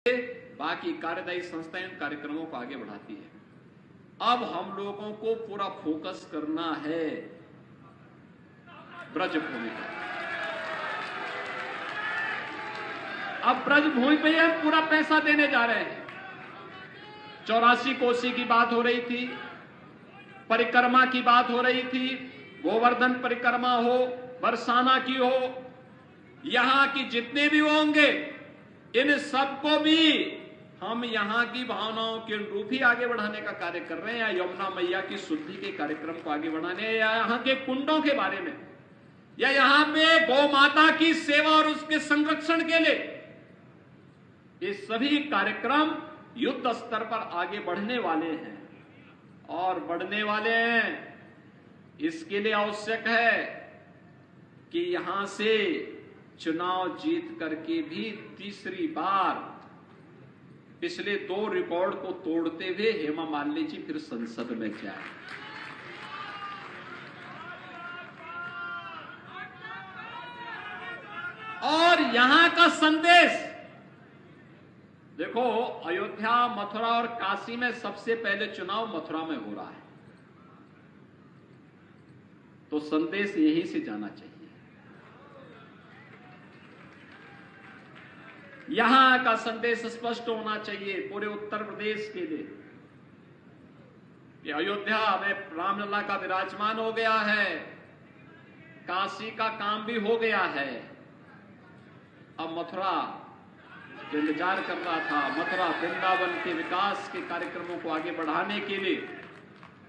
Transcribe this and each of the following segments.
बाकी कार्यदायी संस्थाएं इन कार्यक्रमों को आगे बढ़ाती है। अब हम लोगों को पूरा फोकस करना है ब्रजभूमि पर। अब ब्रजभूमि पे हम पूरा पैसा देने जा रहे हैं। 84 कोसी की बात हो रही थी, परिक्रमा की बात हो रही थी, गोवर्धन परिक्रमा हो, बरसाना की हो, यहां की जितने भी होंगे इन सबको भी हम यहां की भावनाओं के अनुरूप ही आगे बढ़ाने का कार्य कर रहे हैं। या यमुना मैया की शुद्धि के कार्यक्रम को आगे बढ़ाने, या यहां के कुंडों के बारे में, या यहां पे गौ माता की सेवा और उसके संरक्षण के लिए, ये सभी कार्यक्रम युद्ध स्तर पर आगे बढ़ने वाले हैं और बढ़ने वाले हैं। इसके लिए आवश्यक है कि यहां से चुनाव जीत करके भी तीसरी बार पिछले 2 रिकॉर्ड को तोड़ते हुए हेमा मालिनी जी फिर संसद में जाए। और यहां का संदेश देखो, अयोध्या, मथुरा और काशी में सबसे पहले चुनाव मथुरा में हो रहा है, तो संदेश यहीं से जाना चाहिए। यहां का संदेश स्पष्ट होना चाहिए पूरे उत्तर प्रदेश के लिए कि अयोध्या में रामलला का विराजमान हो गया है, काशी का काम भी हो गया है। अब मथुरा जो इंतजार कर रहा था, मथुरा वृंदावन के विकास के कार्यक्रमों को आगे बढ़ाने के लिए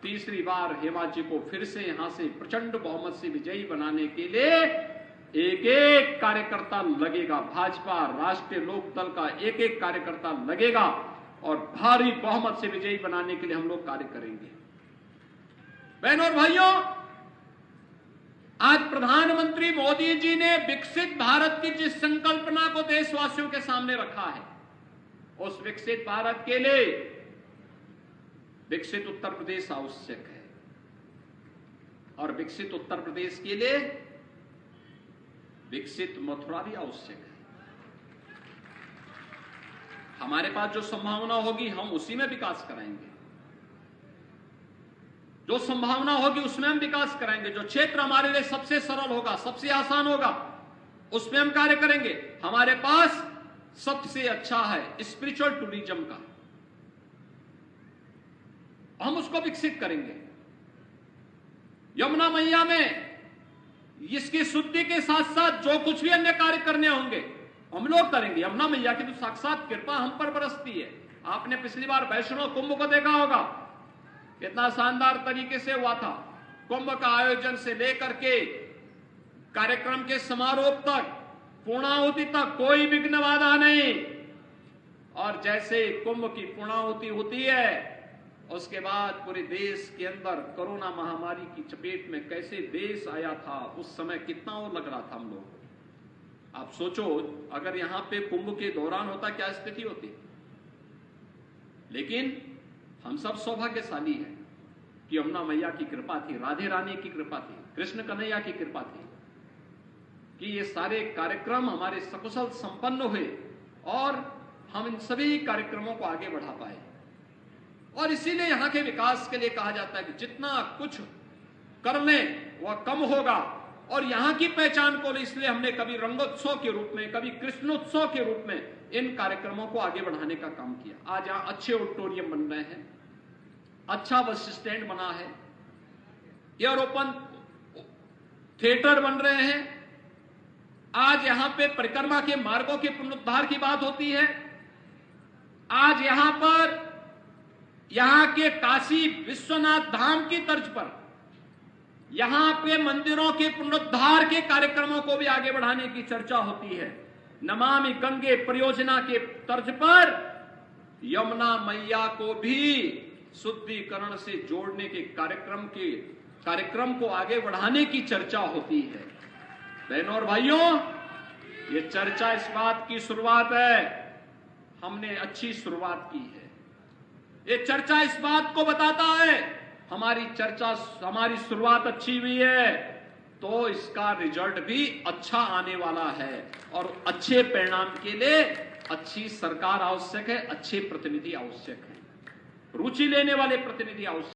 तीसरी बार हेमा जी को फिर से यहां से प्रचंड बहुमत से विजयी बनाने के लिए एक एक कार्यकर्ता लगेगा। भाजपा, राष्ट्रीय लोकदल का एक एक कार्यकर्ता लगेगा और भारी बहुमत से विजयी बनाने के लिए हम लोग कार्य करेंगे। बहनों और भाइयों, आज प्रधानमंत्री मोदी जी ने विकसित भारत की जिस संकल्पना को देशवासियों के सामने रखा है, उस विकसित भारत के लिए विकसित उत्तर प्रदेश आवश्यक है। और विकसित उत्तर प्रदेश के लिए विकसित मथुरा भी आवश्यक है। हमारे पास जो संभावना होगी हम उसी में विकास कराएंगे, जो संभावना होगी उसमें हम विकास कराएंगे। जो क्षेत्र हमारे लिए सबसे सरल होगा, सबसे आसान होगा, उसमें हम कार्य करेंगे। हमारे पास सबसे अच्छा है स्पिरिचुअल टूरिज्म का, हम उसको विकसित करेंगे। यमुना मैया में इसकी शुद्धि के साथ साथ जो कुछ भी अन्य कार्य करने होंगे हम लोग करेंगे। यमुना मैया की तो साक्षात कृपा हम पर बरसती है। आपने पिछली बार वैष्णो कुंभ को देखा होगा, कितना शानदार तरीके से हुआ था। कुंभ का आयोजन से लेकर के कार्यक्रम के समारोह तक, पूर्णाहुति तक कोई विघ्न बाधा नहीं। और जैसे कुंभ की पूर्णाहुति होती है, उसके बाद पूरे देश के अंदर कोरोना महामारी की चपेट में कैसे देश आया था, उस समय कितना वो लग रहा था हम लोग। आप सोचो, अगर यहां पे कुंभ के दौरान होता क्या स्थिति होती। लेकिन हम सब सौभाग्यशाली हैं कि यमुना मैया की कृपा थी, राधे रानी की कृपा थी, कृष्ण कन्हैया की कृपा थी कि ये सारे कार्यक्रम हमारे सकुशल संपन्न हुए और हम इन सभी कार्यक्रमों को आगे बढ़ा पाए। और इसीलिए यहां के विकास के लिए कहा जाता है कि जितना कुछ कर लें वह कम होगा। और यहां की पहचान को इसलिए हमने कभी रंगोत्सव के रूप में, कभी कृष्णोत्सव के रूप में इन कार्यक्रमों को आगे बढ़ाने का काम किया। आज यहां अच्छे ऑडिटोरियम बन रहे हैं, अच्छा बस स्टैंड बना है, एयर ओपन थिएटर बन रहे हैं। आज यहां पे परिक्रमा के मार्गों के पुनरुद्धार की बात होती है। आज यहां पर यहां के काशी विश्वनाथ धाम की तर्ज पर यहां पे मंदिरों के पुनरुद्धार के कार्यक्रमों को भी आगे बढ़ाने की चर्चा होती है। नमामि गंगे परियोजना के तर्ज पर यमुना मैया को भी शुद्धिकरण से जोड़ने के कार्यक्रम को आगे बढ़ाने की चर्चा होती है। बहनों और भाइयों, ये चर्चा इस बात की शुरुआत है, हमने अच्छी शुरुआत की है। ये चर्चा इस बात को बताता है हमारी शुरुआत अच्छी हुई है तो इसका रिजल्ट भी अच्छा आने वाला है और अच्छे परिणाम के लिए अच्छी सरकार आवश्यक है, अच्छे प्रतिनिधि आवश्यक है, रुचि लेने वाले प्रतिनिधि आवश्यक